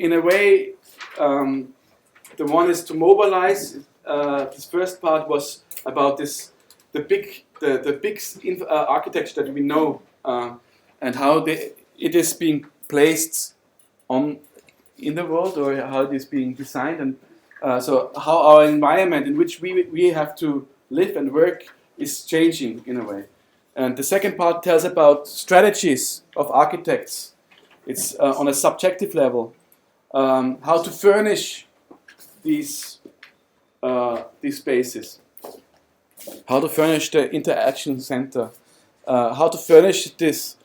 in a way, the one is to mobilize. This first part was about the big architecture that we know, and how it is being placed in the world, or how it is being designed, and so how our environment in which we have to live and work is changing in a way. And the second part tells about strategies of architects. It's on a subjective level, how to furnish these spaces, how to furnish the interaction center, how to furnish this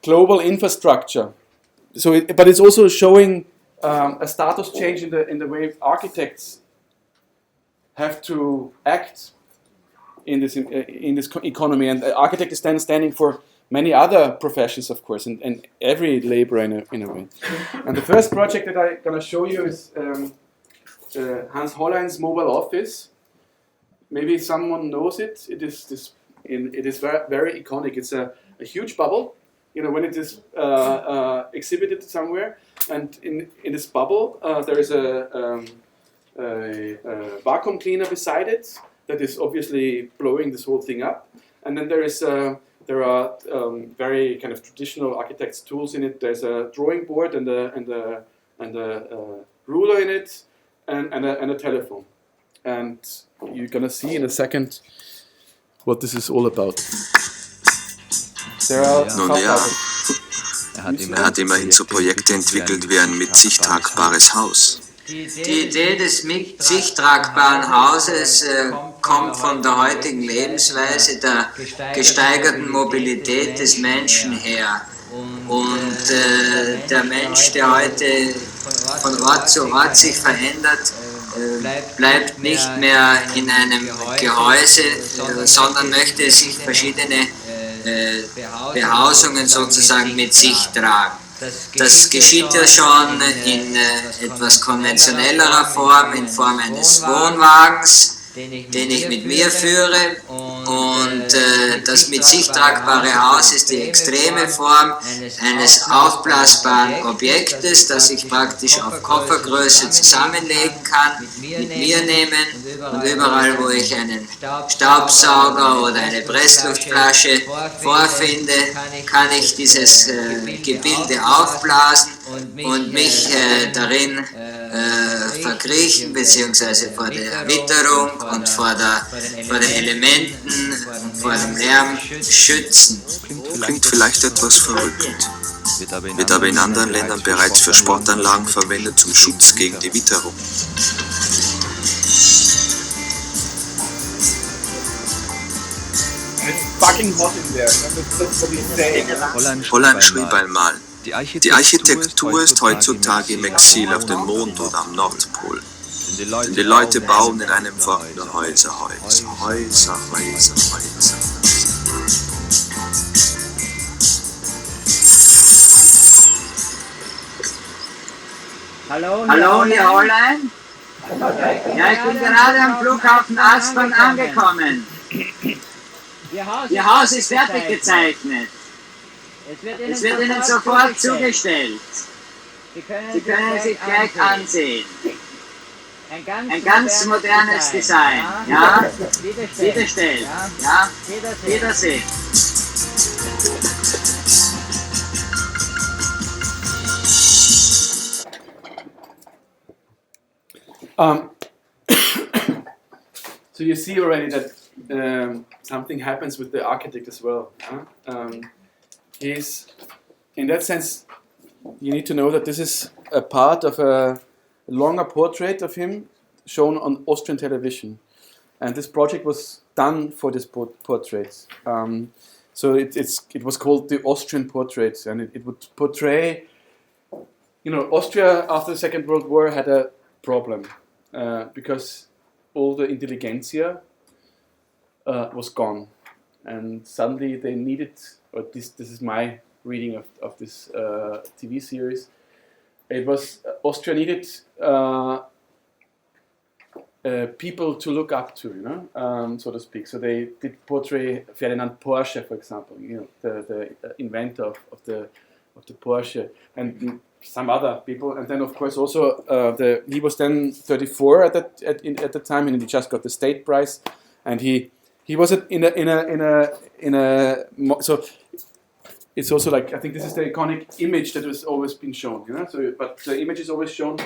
global infrastructure. So, but it's also showing a status change in the way architects have to act in this economy, and the architect is then standing for many other professions, of course, and every labor in a way. And the first project that I'm going to show you is Hans Hollein's mobile office. Maybe someone knows it. It is very, very iconic. It's a huge bubble. When it is exhibited somewhere, and in this bubble there is a vacuum cleaner beside it that is obviously blowing this whole thing up, and then there are very kind of traditional architects' tools in it. There's a drawing board and a ruler in it, and a telephone, and you're gonna see in a second what this is all about. Nun ja, er hat immerhin so Projekte entwickelt wie ein mit sich tragbares Haus. Die Idee des mit sich tragbaren Hauses kommt von der heutigen Lebensweise, der gesteigerten Mobilität des Menschen her. Und der Mensch, der heute von Ort zu Ort sich verändert, bleibt nicht mehr in einem Gehäuse, sondern möchte sich verschiedene Behausungen sozusagen mit sich tragen. Das geschieht ja schon in etwas konventionellerer Form, in Form eines Wohnwagens, den ich mit mir führe, und das mit sich tragbare Haus ist die extreme Form eines aufblasbaren Objektes, das ich praktisch auf Koffergröße zusammenlegen kann, mit mir nehmen, und überall, wo ich einen Staubsauger oder eine Pressluftflasche vorfinde, kann ich dieses Gebilde aufblasen und mich darin verkriechen, beziehungsweise vor der Witterung und vor den Elementen und vor dem Lärm schützen. Klingt vielleicht etwas verrückt, wird aber in anderen Ländern bereits für Sportanlagen verwendet zum Schutz gegen die Witterung. Hollein schrieb einmal: Die Architektur ist heutzutage im Exil auf dem Mond oder am Nordpol. Denn die Leute bauen in einem Fort nur Häuser. Hallo, Herr Hollein? Ja, ich bin gerade am Flughafen Aspern angekommen. Ihr Haus ist fertig gezeichnet. Es wird Ihnen sofort zugestellt. Sie können es sich gleich ansehen. Ein ganz modernes Design. Ja, wiederstellt. Ja, Wiedersehen. So you see already that something happens with the architect as well. He's, in that sense, you need to know that this is a part of a longer portrait of him shown on Austrian television, and this project was done for this portrait. So it was called the Austrian portrait, and it would portray, Austria after the Second World War had a problem because all the intelligentsia was gone, and suddenly they needed, or this is my reading of this TV series, it was Austria needed people to look up to, so to speak. So they did portray Ferdinand Porsche, for example, the inventor of the Porsche, and some other people. And then of course also he was then 34 at the time, and he just got the state prize, and he was so it's also like, I think this is the iconic image that has always been shown, you know. So, but the image is always shown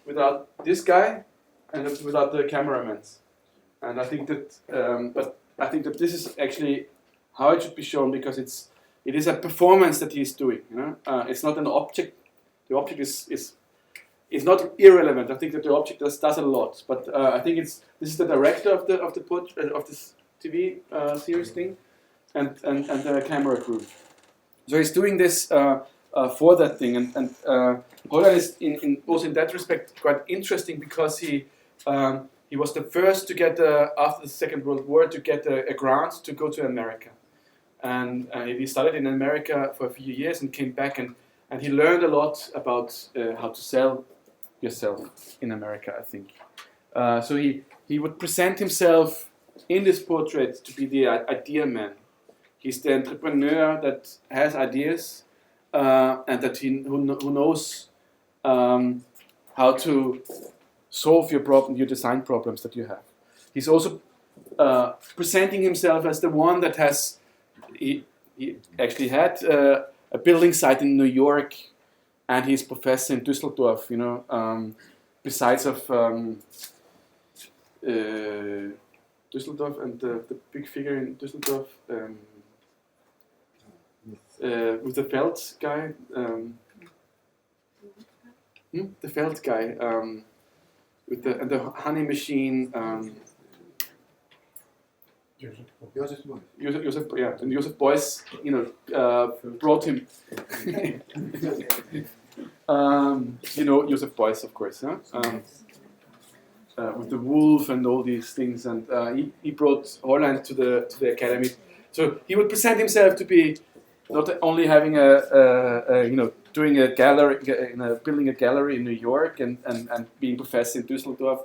without this guy and without the cameramen. And I think that, but I think that this is actually how it should be shown, because it is a performance that he's doing, you know. It's not an object. The object is not irrelevant. I think that the object does a lot, but I think this is the director of this TV series thing, and the camera crew. So he's doing this for that thing, and Hollein is also in that respect quite interesting, because he was the first to get after the Second World War to get a grant to go to America, and he studied in America for a few years and came back, and he learned a lot about how to sell yourself in America, I think. So he would present himself in this portrait to be the idea man. He's the entrepreneur that has ideas and that who knows how to solve your design problems that you have. He's also presenting himself as the one that has. He actually had a building site in New York, and he's professor in Düsseldorf. You know, besides of Düsseldorf and the big figure in Düsseldorf. With the Feld guy, the Feld guy, with the honey machine. Joseph, yeah, and Joseph Beuys, you know, brought him. You know, Joseph Beuys, of course, huh? With the wolf and all these things, and he brought Hollein to the academy. So he would present himself to be not only having doing a gallery, building a gallery in New York, and being professor in Düsseldorf,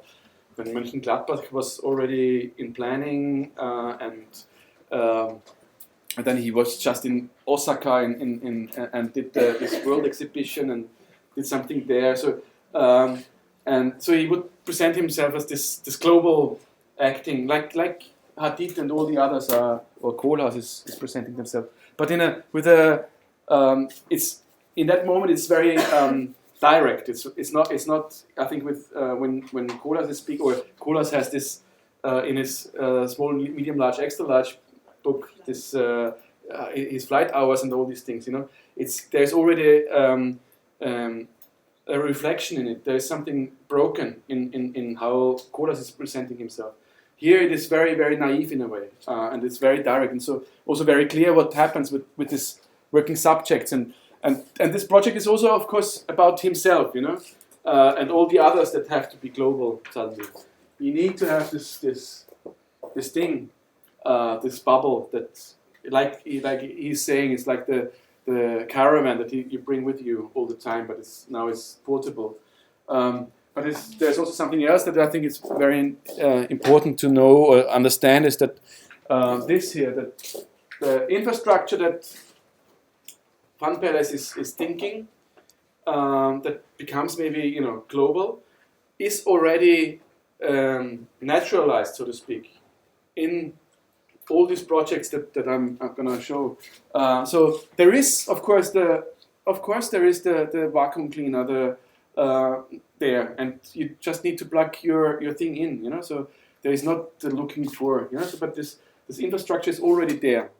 when Mönchengladbach was already in planning, and then he was just in Osaka and did this world exhibition and did something there. So and so he would present himself as this global acting, like Hadid and all the others are, or Kohlhaas is presenting themselves. But it's in that moment it's very direct. It's not. I think with when Kohlhaas is speak, or Kohlhaas has this in his small, medium, large, extra large book. This his flight hours and all these things. You know, there's already a reflection in it. There is something broken in how Kohlhaas is presenting himself. Here it is very, very naive in a way, and it's very direct, and so also very clear what happens with this working subjects, and this project is also, of course, about himself, you know, and all the others that have to be global suddenly. You need to have this thing, this bubble that, like he's saying, it's like the caravan that you bring with you all the time, but it's portable. But there's also something else that I think is very important to know or understand, is that that the infrastructure that Van Perez is thinking, that becomes maybe, you know, global, is already naturalized, so to speak, in all these projects that I'm going to show. So there is, of course, the vacuum cleaner, there, and you just need to plug your thing in, you know. So there is not the looking for, you know. So, but this infrastructure is already there.